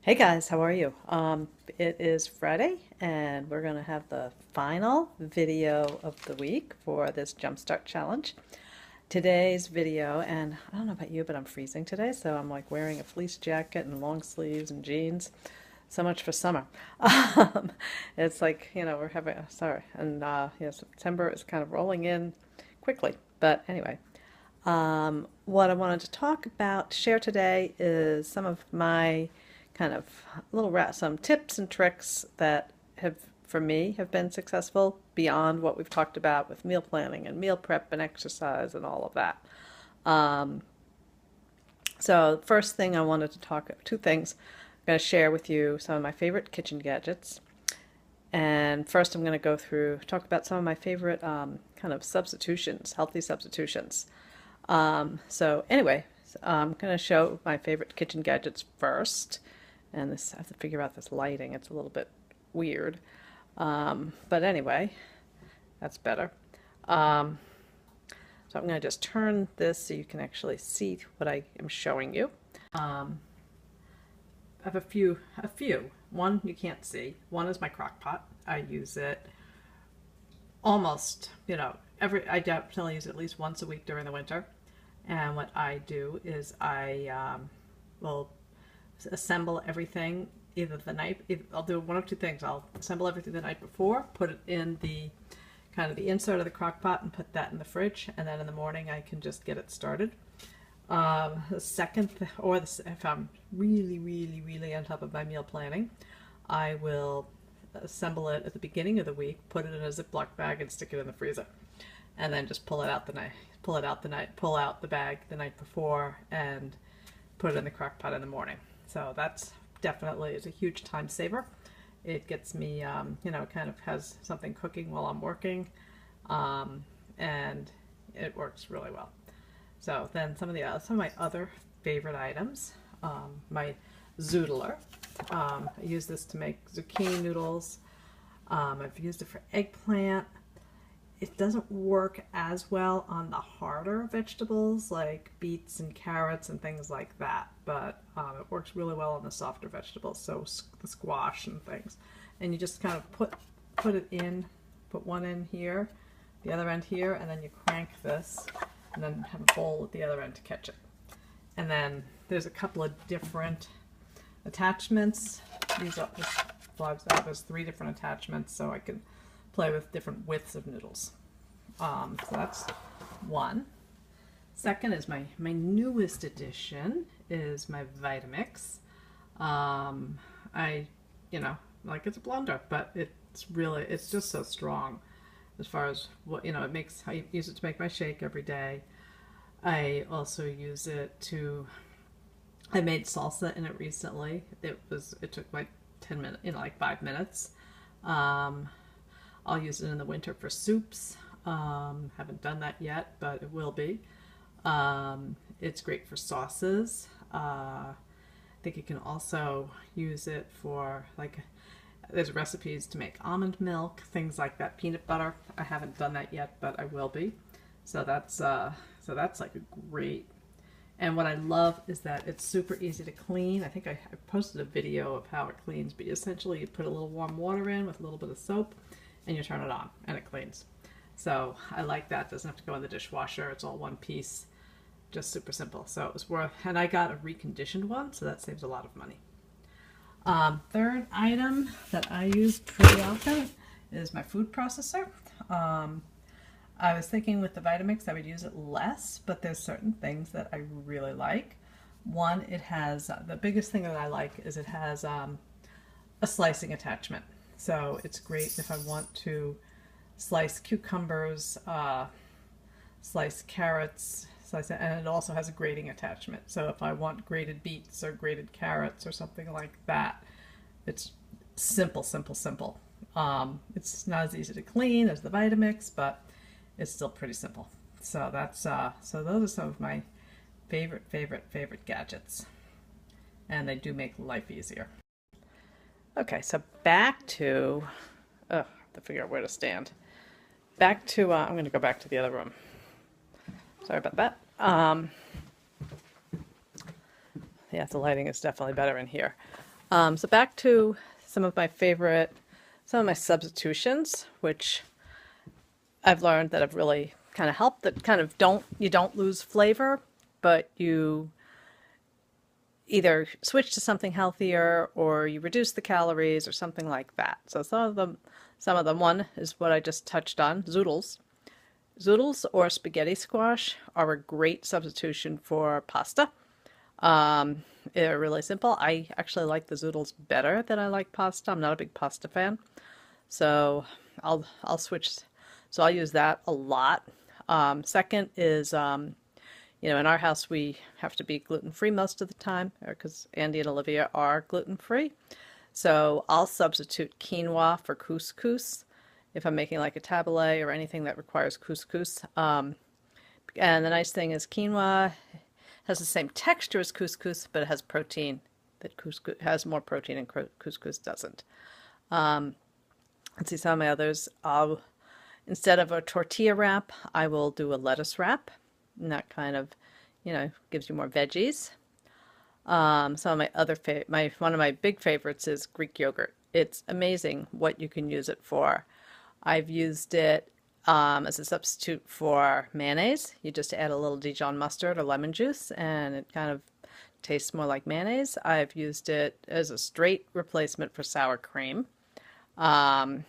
Hey guys, how are you? It is Friday and we're going to have the final video of the week for this JumpStart challenge. Today's video, and I don't know about you, but I'm freezing today, so I'm like wearing a fleece jacket and long sleeves and jeans. So much for summer. It's like, we're having, sorry, and September is kind of rolling in quickly. But anyway, what I wanted to talk about, share today is some of my kind of some tips and tricks that have, for me, have been successful beyond what we've talked about with meal planning and meal prep and exercise and all of that. Um, so first thing I wanted to two things. I'm going to share with you some of my favorite kitchen gadgets. And first I'm going to talk about some of my favorite kind of substitutions, healthy substitutions. So anyway, I'm going to show my favorite kitchen gadgets first. And I have to figure out this lighting. It's a little bit weird. But anyway, that's better. So I'm going to just turn this so you can actually see what I am showing you. I have a few. One you can't see. One is my crock pot. I use it almost, I definitely use it at least once a week during the winter. And what I do is I will assemble everything I'll do one of two things. I'll assemble everything the night before, put it in the kind of the inside of the crock pot and put that in the fridge, and then in the morning I can just get it started. If I'm really on top of my meal planning, I will assemble it at the beginning of the week, put it in a Ziploc bag and stick it in the freezer, and then just pull out the bag the night before and put it in the crock pot in the morning. So that's definitely is a huge time saver. It gets me, kind of has something cooking while I'm working, and it works really well. So then some of my other favorite items, my zoodler. I use this to make zucchini noodles. I've used it for eggplant. It doesn't work as well on the harder vegetables like beets and carrots and things like that, but it works really well on the softer vegetables, so the squash and things. And you just kind of put one in here, the other end here, and then you crank this, and then have a bowl at the other end to catch it. And then there's a couple of different attachments. This has 3 different attachments, so I can play with different widths of noodles. So that's one. Second is my newest addition is my Vitamix. It's a blender, but it's just so strong as far as what, I use it to make my shake every day. I also use it I made salsa in it recently. It took like 10 minutes, like 5 minutes. I'll use it in the winter for soups. Haven't done that yet, but it will be. It's great for sauces. I think you can also use it for there's recipes to make almond milk, things like that, peanut butter. I haven't done that yet, but I will be. So that's like a great. And what I love is that it's super easy to clean. I think I posted a video of how it cleans, but essentially you put a little warm water in with a little bit of soap and you turn it on and it cleans. So I like that. It doesn't have to go in the dishwasher. It's all one piece, just super simple. So it was and I got a reconditioned one, so that saves a lot of money. Third item that I use pretty often is my food processor. I was thinking with the Vitamix I would use it less, but there's certain things that I really like. One, it has, the biggest thing that I like is it has a slicing attachment. So it's great if I want to slice cucumbers, slice carrots, and it also has a grating attachment. So if I want grated beets or grated carrots or something like that, it's simple. It's not as easy to clean as the Vitamix, but it's still pretty simple. So so those are some of my favorite gadgets, and they do make life easier. Okay, so back to I have to figure out where to stand. I'm going to go back to the other room. Sorry about that. Yeah, the lighting is definitely better in here. So back to some of my substitutions, which I've learned that have really kind of helped, that kind of you don't lose flavor, but you either switch to something healthier or you reduce the calories or something like that. So some of them, one is what I just touched on, zoodles. Zoodles or spaghetti squash are a great substitution for pasta. They're really simple. I actually like the zoodles better than I like pasta. I'm not a big pasta fan. So I'll switch. So I'll use that a lot. Second is, in our house we have to be gluten-free most of the time because Andy and Olivia are gluten-free. So I'll substitute quinoa for couscous if I'm making like a tabbouleh or anything that requires couscous. And the nice thing is quinoa has the same texture as couscous, but it has protein. That couscous has more protein and couscous doesn't. Let's see some of my others. Instead of a tortilla wrap, I will do a lettuce wrap. And that kind of, gives you more veggies. Some of my other one of my big favorites is Greek yogurt. It's amazing what you can use it for. I've used it as a substitute for mayonnaise. You just add a little Dijon mustard or lemon juice, and it kind of tastes more like mayonnaise. I've used it as a straight replacement for sour cream. And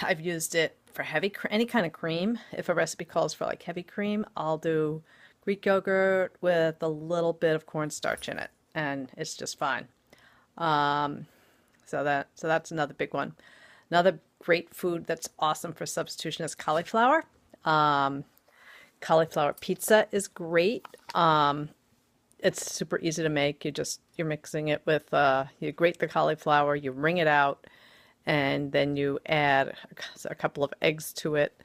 I've used it for any kind of cream. If a recipe calls for like heavy cream, I'll do Greek yogurt with a little bit of cornstarch in it, and it's just fine. So that's another big one. Another great food that's awesome for substitution is cauliflower. Cauliflower pizza is great. It's super easy to make. You're mixing it with you grate the cauliflower, you wring it out, and then you add a couple of eggs to it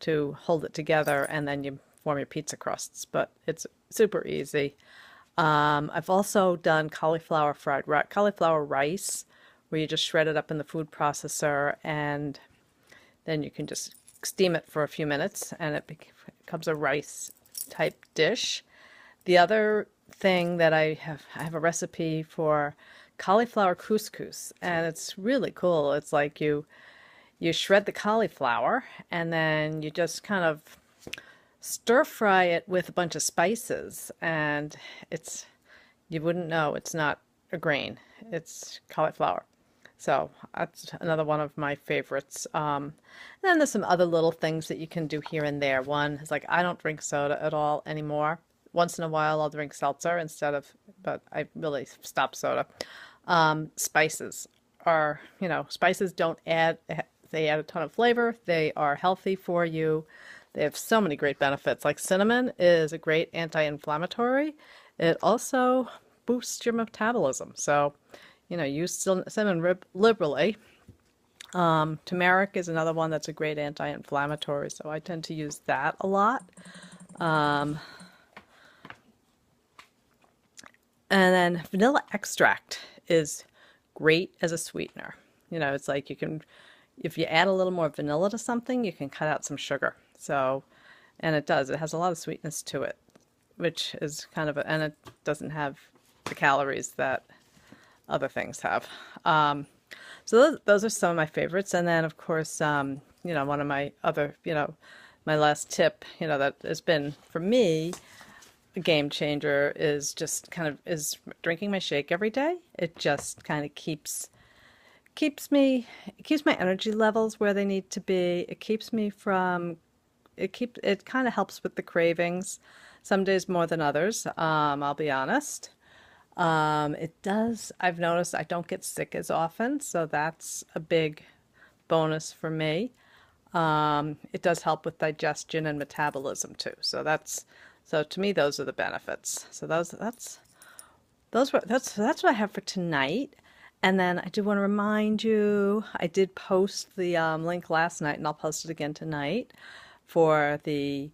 to hold it together, and then you form your pizza crusts. But it's super easy. I've also done cauliflower rice, where you just shred it up in the food processor, and then you can just steam it for a few minutes, and it becomes a rice type dish. The other thing that I have a recipe for cauliflower couscous, and it's really cool. It's like you shred the cauliflower, and then you just kind of stir fry it with a bunch of spices, and you wouldn't know it's not a grain. It's cauliflower. So that's another one of my favorites. And then there's some other little things that you can do here and there. One is like, I don't drink soda at all anymore. Once in a while I'll drink seltzer but I really stopped soda. Spices spices they add a ton of flavor. They are healthy for you. They have so many great benefits. Like cinnamon is a great anti-inflammatory. It also boosts your metabolism. So, use cinnamon liberally. Turmeric is another one that's a great anti-inflammatory, so I tend to use that a lot. And then vanilla extract is great as a sweetener. It's like if you add a little more vanilla to something, you can cut out some sugar. So, and it has a lot of sweetness to it, which is and it doesn't have the calories that other things have. So those are some of my favorites. And then of course, one of my other, my last tip, that has been for me a game changer is just is drinking my shake every day. It just kind of keeps my energy levels where they need to be. It kind of helps with the cravings. Some days more than others, I'll be honest. It does. I've noticed I don't get sick as often, so that's a big bonus for me. It does help with digestion and metabolism too. So to me, those are the benefits. So that's what I have for tonight. And then I do want to remind you, I did post the link last night, and I'll post it again tonight for the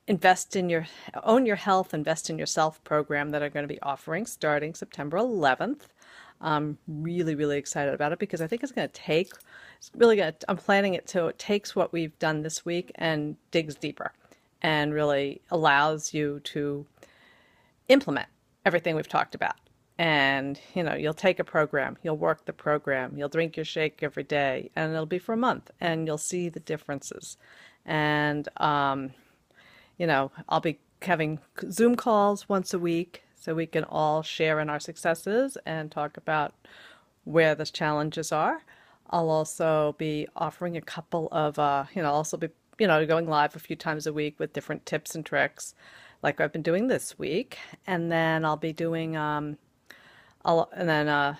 Own Your Health, Invest in Yourself program that I'm going to be offering starting September 11th. I'm really, really excited about it because I think I'm planning it so it takes what we've done this week and digs deeper and really allows you to implement everything we've talked about. And, you'll take a program, you'll work the program, you'll drink your shake every day, and it'll be for a month, and you'll see the differences. And, I'll be having Zoom calls once a week so we can all share in our successes and talk about where the challenges are. I'll also be offering a couple of, also be, going live a few times a week with different tips and tricks like I've been doing this week. And then I'll be doing, and then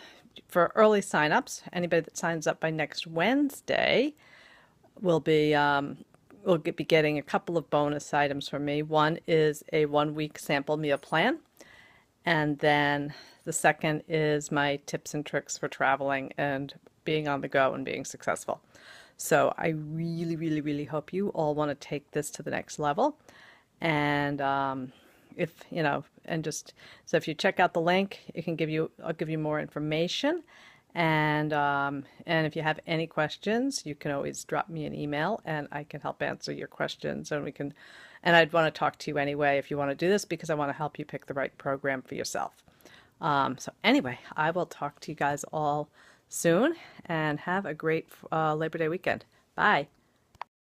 for early signups, anybody that signs up by next Wednesday will be, be getting a couple of bonus items from me. One is a 1 week sample meal plan. And then the second is my tips and tricks for traveling and being on the go and being successful. So I really, really, really hope you all want to take this to the next level. And if and just so if you check out the link, I'll give you more information. And if you have any questions, you can always drop me an email, and I can help answer your questions. And I'd want to talk to you anyway if you want to do this, because I want to help you pick the right program for yourself. So anyway, I will talk to you guys all soon, and have a great Labor Day weekend. Bye.